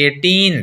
18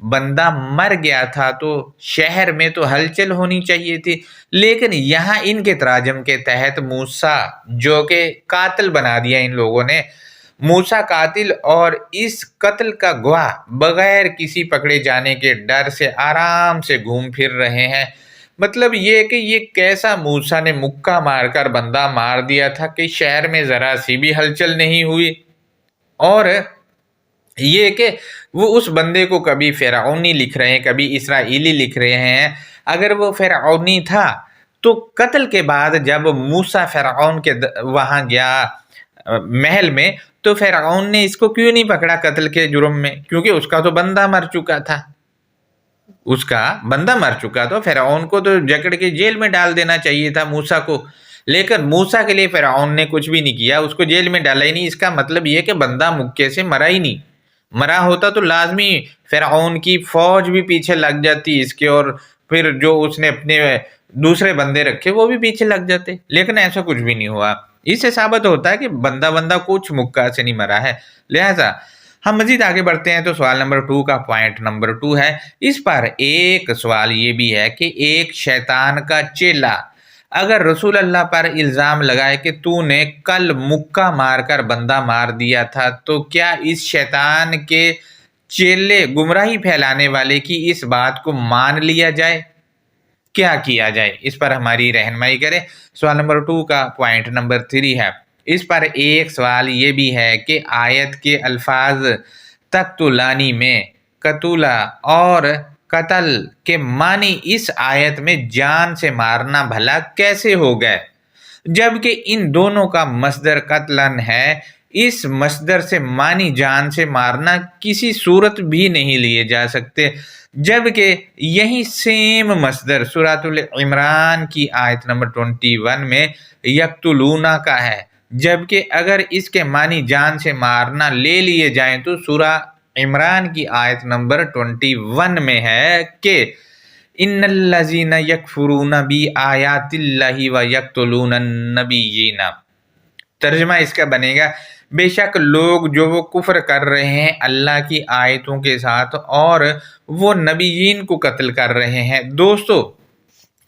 بندہ مر گیا تھا تو شہر میں تو ہلچل ہونی چاہیے تھی، لیکن یہاں ان کے تراجم کے تحت موسیٰ جو کہ قاتل بنا دیا ان لوگوں نے، موسیٰ قاتل اور اس قتل کا گواہ بغیر کسی پکڑے جانے کے ڈر سے آرام سے گھوم پھر رہے ہیں۔ مطلب یہ کہ یہ کیسا موسیٰ نے مکہ مار کر بندہ مار دیا تھا کہ شہر میں ذرا سی بھی ہلچل نہیں ہوئی، اور یہ کہ وہ اس بندے کو کبھی فرعونی لکھ رہے ہیں، کبھی اسرائیلی لکھ رہے ہیں۔ اگر وہ فرعونی تھا تو قتل کے بعد جب موسیٰ فرعون کے وہاں گیا محل میں، تو فرعون نے اس کو کیوں نہیں پکڑا قتل کے جرم میں؟ کیونکہ اس کا تو بندہ مر چکا تھا، اس کا بندہ مر چکا تو فرعون کو تو جکڑ کے جیل میں ڈال دینا چاہیے تھا موسیٰ کو، لیکن موسیٰ کے لیے فرعون نے کچھ بھی نہیں کیا، اس کو جیل میں ڈالا ہی نہیں۔ اس کا مطلب یہ کہ بندہ مکے سے مرا ہی نہیں، مرا ہوتا تو لازمی فرعون کی فوج بھی پیچھے لگ جاتی اس کے، اور پھر جو اس نے اپنے دوسرے بندے رکھے وہ بھی پیچھے لگ جاتے، لیکن ایسا کچھ بھی نہیں ہوا۔ اس سے ثابت ہوتا ہے کہ بندہ کچھ مکہ سے نہیں مرا ہے۔ لہذا ہم مزید آگے بڑھتے ہیں تو سوال نمبر 2 کا پوائنٹ نمبر 2 ہے، اس پر ایک سوال یہ بھی ہے کہ ایک شیطان کا چیلا اگر رسول اللہ پر الزام لگائے کہ تو نے کل مکہ مار کر بندہ مار دیا تھا، تو کیا اس شیطان کے چیلے گمراہی پھیلانے والے کی اس بات کو مان لیا جائے؟ کیا کیا جائے؟ اس پر ہماری رہنمائی کرے۔ سوال نمبر 2 کا پوائنٹ نمبر 3 ہے، اس پر ایک سوال یہ بھی ہے کہ آیت کے الفاظ تقتلانی میں قتولہ اور قتل کے معنی اس آیت میں جان سے مارنا بھلا کیسے ہو گئے، جبکہ ان دونوں کا مصدر قتلن ہے؟ اس مصدر سے معنی جان سے مارنا کسی صورت بھی نہیں لیے جا سکتے، جبکہ یہی سیم مصدر سورۃ العمران کی آیت نمبر 21 میں یقتلون کا ہے، جبکہ اگر اس کے معنی جان سے مارنا لے لیے جائیں تو سورہ عمران کی آیت نمبر 21 میں ہے کہ ان الذین یکفرون بآیات اللہ ویقتلون النبیین۔ ترجمہ اس کا بنے گا، بے شک لوگ جو وہ کفر کر رہے ہیں اللہ کی آیتوں کے ساتھ اور وہ نبیین کو قتل کر رہے ہیں۔ دوستو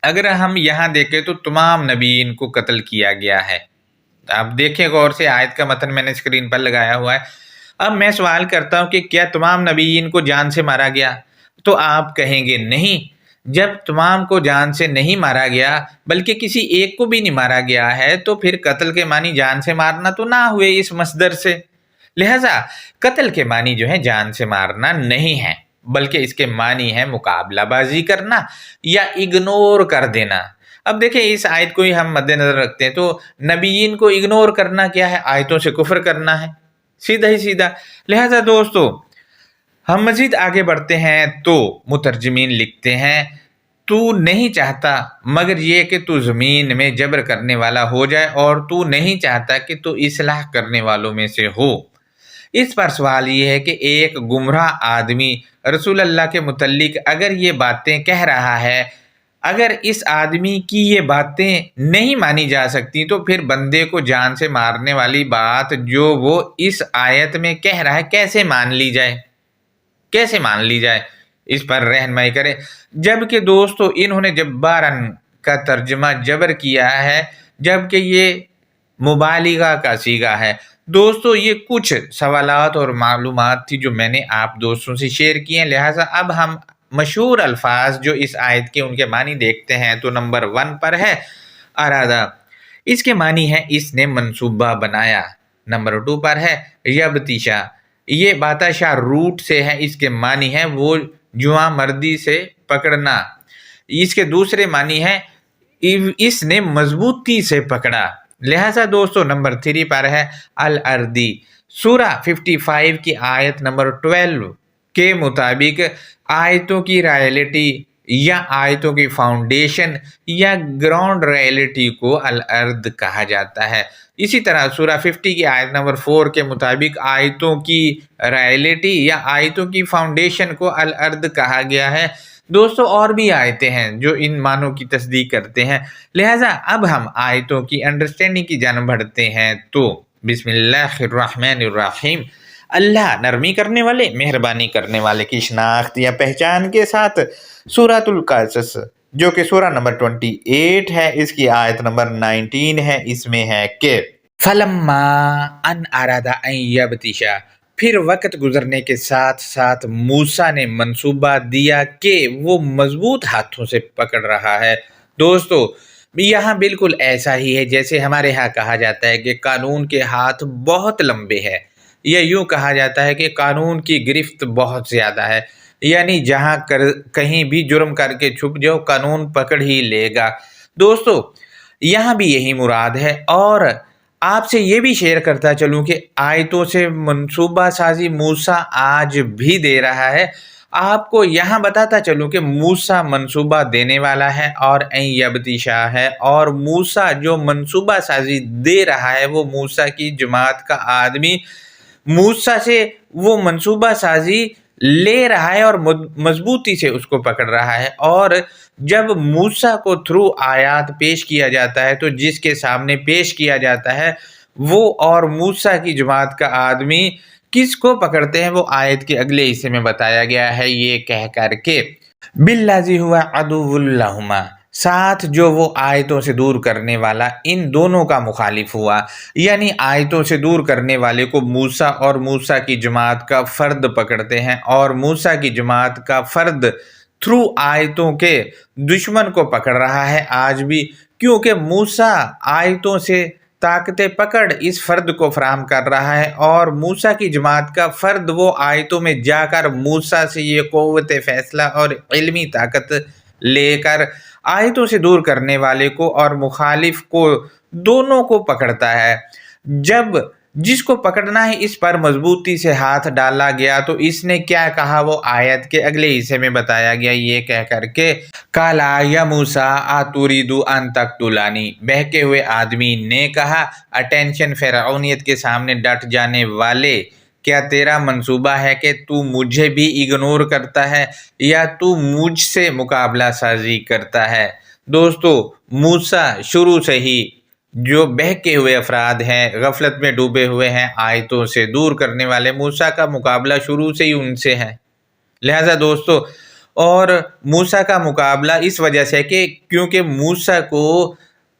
اگر ہم یہاں دیکھیں تو تمام نبیین کو قتل کیا گیا ہے۔ آپ دیکھیں غور سے، آیت کا متن میں نے اسکرین پر لگایا ہوا ہے۔ اب میں سوال کرتا ہوں کہ کیا تمام نبیین کو جان سے مارا گیا؟ تو آپ کہیں گے نہیں، جب تمام کو جان سے نہیں مارا گیا بلکہ کسی ایک کو بھی نہیں مارا گیا ہے تو پھر قتل کے معنی جان سے مارنا تو نہ ہوئے اس مصدر سے۔ لہٰذا قتل کے معنی جو ہے جان سے مارنا نہیں ہے، بلکہ اس کے معنی ہے مقابلہ بازی کرنا یا اگنور کر دینا۔ اب دیکھیں اس آیت کو ہی ہم مد نظر رکھتے ہیں تو نبیین کو اگنور کرنا کیا ہے؟ آیتوں سے کفر کرنا ہے، سیدھا ہی سیدھا۔ لہٰذا دوستو ہم مزید آگے بڑھتے ہیں تو مترجمین لکھتے ہیں، تو نہیں چاہتا مگر یہ کہ تو زمین میں جبر کرنے والا ہو جائے، اور تو نہیں چاہتا کہ تو اصلاح کرنے والوں میں سے ہو۔ اس پر سوال یہ ہے کہ ایک گمراہ آدمی رسول اللہ کے متعلق اگر یہ باتیں کہہ رہا ہے، اگر اس آدمی کی یہ باتیں نہیں مانی جا سکتی تو پھر بندے کو جان سے مارنے والی بات جو وہ اس آیت میں کہہ رہا ہے کیسے مان لی جائے؟ کیسے مان لی جائے؟ اس پر رہنمائی کرے۔ جبکہ دوستو انہوں نے جبارن کا ترجمہ جبر کیا ہے، جبکہ یہ مبالغہ کا صیغہ ہے۔ دوستو یہ کچھ سوالات اور معلومات تھی جو میں نے آپ دوستوں سے شیئر کی ہیں، لہٰذا اب ہم مشہور الفاظ جو اس آیت کے ان کے معنی دیکھتے ہیں۔ تو نمبر 1 پر ہے ارادہ، اس کے معنی ہے اس نے منصوبہ بنایا۔ نمبر 2 پر ہے یبتشا، یہ باتشاہ روٹ سے ہے، اس کے معنی ہے وہ جواں مردی سے پکڑنا۔ اس کے دوسرے معنی ہے اس نے مضبوطی سے پکڑا۔ لہٰذا دوستو نمبر 3 پر ہے الردی، سورہ 55 کی آیت نمبر 12 کے مطابق آیتوں کی ریئلٹی یا آیتوں کی فاؤنڈیشن یا گراؤنڈ ریئلٹی کو الارض کہا جاتا ہے۔ اسی طرح سورہ 50 کی آیت نمبر 4 کے مطابق آیتوں کی ریئلٹی یا آیتوں کی فاؤنڈیشن کو الارض کہا گیا ہے۔ دوستو اور بھی آیتیں ہیں جو ان معنوں کی تصدیق کرتے ہیں، لہٰذا اب ہم آیتوں کی انڈرسٹینڈنگ کی جانب بڑھتے ہیں۔ تو بسم اللہ الرحمن الرحیم، اللہ نرمی کرنے والے مہربانی کرنے والے کی شناخت یا پہچان کے ساتھ سورۃ القصص جو کہ سورہ نمبر 28 ہے، اس کی آیت نمبر 19 ہے، اس میں ہے کہ فلما ان ارادہ ان یبتشا، پھر وقت گزرنے کے ساتھ ساتھ موسیٰ نے منصوبہ دیا کہ وہ مضبوط ہاتھوں سے پکڑ رہا ہے۔ دوستو یہاں بالکل ایسا ہی ہے جیسے ہمارے ہاں کہا جاتا ہے کہ قانون کے ہاتھ بہت لمبے ہیں، یا یوں کہا جاتا ہے کہ قانون کی گرفت بہت زیادہ ہے، یعنی جہاں کہیں بھی جرم کر کے چھپ جاؤ قانون پکڑ ہی لے گا۔ دوستو یہاں بھی یہی مراد ہے، اور آپ سے یہ بھی شیئر کرتا چلوں کہ آیتوں سے منصوبہ سازی موسیٰ آج بھی دے رہا ہے۔ آپ کو یہاں بتاتا چلوں کہ موسیٰ منصوبہ دینے والا ہے اور این یبتشا ہے، اور موسیٰ جو منصوبہ سازی دے رہا ہے وہ موسیٰ کی جماعت کا آدمی موسیٰ سے وہ منصوبہ سازی لے رہا ہے اور مضبوطی سے اس کو پکڑ رہا ہے۔ اور جب موسیٰ کو تھرو آیات پیش کیا جاتا ہے تو جس کے سامنے پیش کیا جاتا ہے وہ اور موسیٰ کی جماعت کا آدمی کس کو پکڑتے ہیں، وہ آیت کے اگلے حصے میں بتایا گیا ہے، یہ کہہ کر کے باللذی ہوا عدو لہما، ساتھ جو وہ آیتوں سے دور کرنے والا ان دونوں کا مخالف ہوا، یعنی آیتوں سے دور کرنے والے کو موسیٰ اور موسیٰ کی جماعت کا فرد پکڑتے ہیں، اور موسیٰ کی جماعت کا فرد تھرو آیتوں کے دشمن کو پکڑ رہا ہے آج بھی، کیونکہ موسیٰ آیتوں سے طاقت پکڑ اس فرد کو فراہم کر رہا ہے، اور موسیٰ کی جماعت کا فرد وہ آیتوں میں جا کر موسیٰ سے یہ قوت فیصلہ اور علمی طاقت لے کر آیتوں سے دور کرنے والے کو اور مخالف کو دونوں کو پکڑتا ہے۔ جب جس کو پکڑنا ہے اس پر مضبوطی سے ہاتھ ڈالا گیا تو اس نے کیا کہا، وہ آیت کے اگلے حصے میں بتایا گیا، یہ کہہ کر کے کالا یا موسیٰ اتریدو ان تقتلانی، بہکے ہوئے آدمی نے کہا، اٹینشن فرعونیت کے سامنے ڈٹ جانے والے، کیا تیرا منصوبہ ہے کہ تو مجھے بھی اگنور کرتا ہے یا تو مجھ سے مقابلہ سازی کرتا ہے؟ دوستو موسیٰ شروع سے ہی جو بہکے ہوئے افراد ہیں، غفلت میں ڈوبے ہوئے ہیں، آیتوں سے دور کرنے والے، موسیٰ کا مقابلہ شروع سے ہی ان سے ہے۔ لہٰذا دوستو اور موسیٰ کا مقابلہ اس وجہ سے کہ کیونکہ موسیٰ کو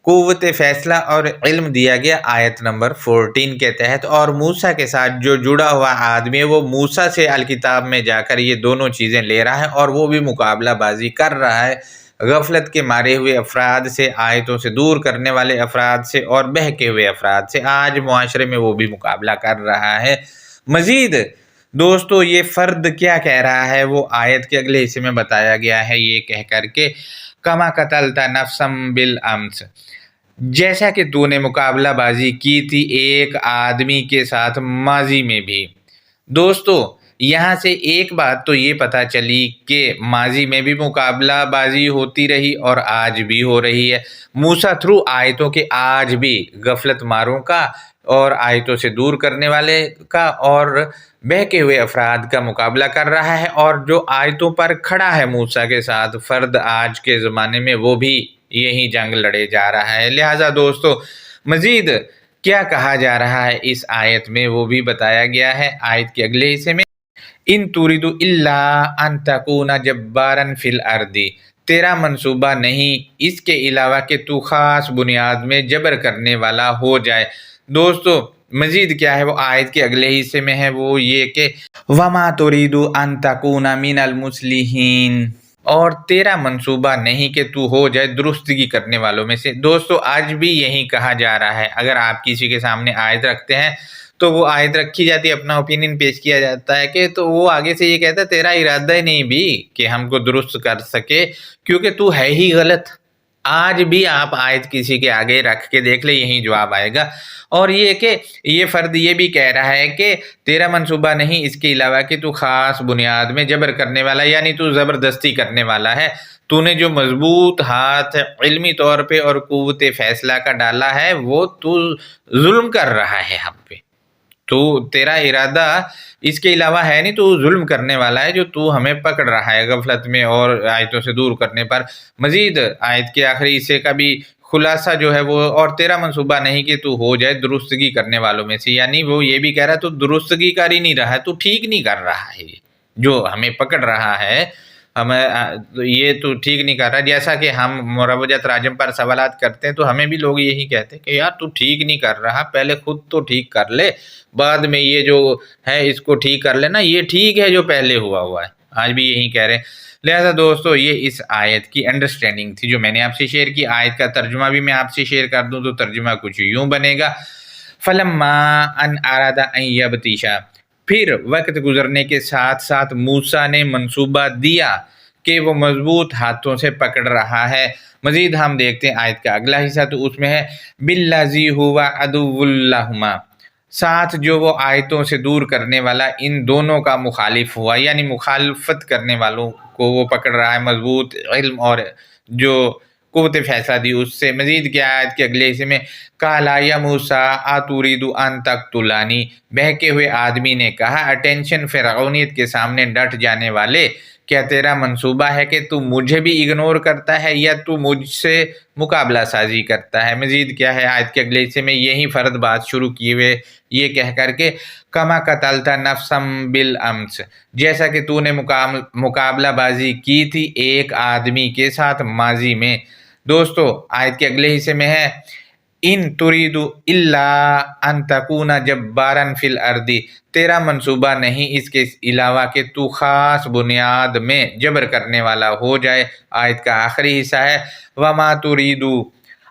قوت فیصلہ اور علم دیا گیا آیت نمبر 14 کے تحت، اور موسیٰ کے ساتھ جو جڑا ہوا آدمی ہے وہ موسیٰ سے الکتاب میں جا کر یہ دونوں چیزیں لے رہا ہے، اور وہ بھی مقابلہ بازی کر رہا ہے غفلت کے مارے ہوئے افراد سے، آیتوں سے دور کرنے والے افراد سے، اور بہکے ہوئے افراد سے۔ آج معاشرے میں وہ بھی مقابلہ کر رہا ہے۔ مزید دوستو یہ فرد کیا کہہ رہا ہے، وہ آیت کے اگلے حصے میں بتایا گیا ہے، یہ کہہ کر کے کما قتلت نفسا بالامس، جیسا کہ تو نے مقابلہ بازی کی تھی ایک آدمی کے ساتھ ماضی میں بھی۔ دوستو یہاں سے ایک بات تو یہ پتہ چلی کہ ماضی میں بھی مقابلہ بازی ہوتی رہی اور آج بھی ہو رہی ہے۔ موسیٰ تھرو آیتوں کے آج بھی غفلت ماروں کا اور آیتوں سے دور کرنے والے کا اور بہکے ہوئے افراد کا مقابلہ کر رہا ہے، اور جو آیتوں پر کھڑا ہے موسیٰ کے ساتھ فرد آج کے زمانے میں وہ بھی یہی جنگ لڑے جا رہا ہے۔ لہٰذا دوستو مزید کیا کہا جا رہا ہے اس آیت میں وہ بھی بتایا گیا ہے آیت کے اگلے حصے میں، ان تريد الا ان تكون جبارا فی الارض، تیرا منصوبہ نہیں اس کے علاوہ کہ تو خاص بنیاد میں جبر کرنے والا ہو جائے۔ دوستو مزید کیا ہے وہ آیت کے اگلے حصے میں ہے، وہ یہ کہ وما تريد ان تكون من المصلحین، اور تیرا منصوبہ نہیں کہ تو ہو جائے درستگی کرنے والوں میں سے۔ دوستو آج بھی یہی کہا جا رہا ہے، اگر آپ کسی کے سامنے آیت رکھتے ہیں تو وہ آیت رکھی جاتی ہے، اپنا اوپینین پیش کیا جاتا ہے کہ تو وہ آگے سے یہ کہتا ہے تیرا ارادہ ہی نہیں بھی کہ ہم کو درست کر سکے، کیونکہ تو ہے ہی غلط۔ آج بھی آپ آیت کسی کے آگے رکھ کے دیکھ لیں یہی جواب آئے گا۔ اور یہ کہ یہ فرد یہ بھی کہہ رہا ہے کہ تیرا منصوبہ نہیں اس کے علاوہ کہ تو خاص بنیاد میں جبر کرنے والا، یعنی تو زبردستی کرنے والا ہے، تو نے جو مضبوط ہاتھ علمی طور پہ اور قوت فیصلہ کا ڈالا ہے وہ تو ظلم کر رہا ہے ہم پہ، تو تیرا ارادہ اس کے علاوہ ہے نہیں، تو ظلم کرنے والا ہے جو تو ہمیں پکڑ رہا ہے غفلت میں اور آیتوں سے دور کرنے پر۔ مزید آیت کے آخری حصے کا بھی خلاصہ جو ہے وہ، اور تیرا منصوبہ نہیں کہ تو ہو جائے درستگی کرنے والوں میں سے، یعنی وہ یہ بھی کہہ رہا ہے تو درستگی کر ہی نہیں رہا ہے، تو ٹھیک نہیں کر رہا ہے، جو ہمیں پکڑ رہا ہے ہمیں یہ تو ٹھیک نہیں کر رہا۔ جیسا کہ ہم مروجہ تراجم پر سوالات کرتے ہیں تو ہمیں بھی لوگ یہی کہتے ہیں کہ یار تو ٹھیک نہیں کر رہا، پہلے خود تو ٹھیک کر لے، بعد میں یہ جو ہے اس کو ٹھیک کر لینا، یہ ٹھیک ہے جو پہلے ہوا ہے۔ آج بھی یہی کہہ رہے ہیں۔ لہذا دوستو یہ اس آیت کی انڈرسٹینڈنگ تھی جو میں نے آپ سے شیئر کی۔ آیت کا ترجمہ بھی میں آپ سے شیئر کر دوں تو ترجمہ کچھ یوں بنے گا، فَلَمَّا أَنْ أَرَادَ أَنْ يَبْطِشَ، پھر وقت گزرنے کے ساتھ ساتھ موسیٰ نے منصوبہ دیا کہ وہ مضبوط ہاتھوں سے پکڑ رہا ہے۔ مزید ہم دیکھتے ہیں آیت کا اگلا حصہ، تو اس میں ہے بِالَّذِي هُوَ عَدُوٌّ لَهُمَا، ساتھ جو وہ آیتوں سے دور کرنے والا ان دونوں کا مخالف ہوا، یعنی مخالفت کرنے والوں کو وہ پکڑ رہا ہے مضبوط علم اور جو قوت فیصلہ دی اس سے۔ مزید کیا آیت کے اگلے حصے میں قَالَ يَا مُوسَىٰ أَتُرِيدُ أَن تَقْتُلَنِي، بہکے ہوئے آدمی نے کہا، اٹینشن فرعونیت کے سامنے ڈٹ جانے والے، کیا تیرا منصوبہ ہے کہ تو مجھے بھی اگنور کرتا ہے یا تو مجھ سے مقابلہ سازی کرتا ہے؟ مزید کیا ہے آیت کے اگلے حصے میں، یہی فرد بات شروع کیے ہوئے یہ کہہ کر کے کما قتلت نفسا بالامس، جیسا کہ تو نے مقابلہ بازی کی تھی ایک آدمی کے ساتھ ماضی میں۔ دوستو آیت کے اگلے حصے میں ہے ان تريد الا ان تكون جبارا فی الارض، تیرا منصوبہ نہیں اس کے علاوہ کہ تو خاص بنیاد میں جبر کرنے والا ہو جائے۔ آیت کا آخری حصہ ہے وما تريد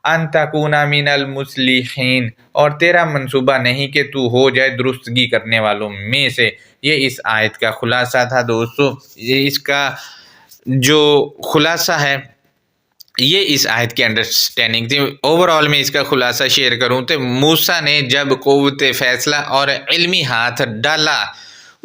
ان تكون من المصلحین، اور تیرا منصوبہ نہیں کہ تو ہو جائے درستگی کرنے والوں میں سے۔ یہ اس آیت کا خلاصہ تھا دوستو۔ یہ اس کا جو خلاصہ ہے یہ اس آیت کی انڈرسٹینڈنگ تھی۔ اوورآل میں اس کا خلاصہ شیئر کروں تو موسیٰ نے جب قوت فیصلہ اور علمی ہاتھ ڈالا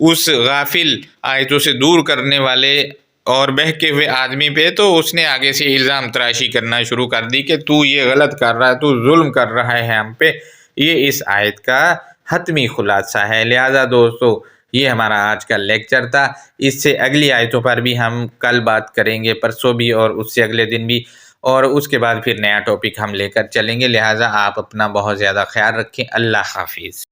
اس غافل آیتوں سے دور کرنے والے اور بہکے ہوئے آدمی پہ، تو اس نے آگے سے الزام تراشی کرنا شروع کر دی کہ تو یہ غلط کر رہا ہے، تو ظلم کر رہا ہے ہم پہ۔ یہ اس آیت کا حتمی خلاصہ ہے۔ لہذا دوستو یہ ہمارا آج کا لیکچر تھا۔ اس سے اگلی آیتوں پر بھی ہم کل بات کریں گے، پرسوں بھی اور اس سے اگلے دن بھی، اور اس کے بعد پھر نیا ٹاپک ہم لے کر چلیں گے۔ لہٰذا آپ اپنا بہت زیادہ خیال رکھیں۔ اللہ حافظ۔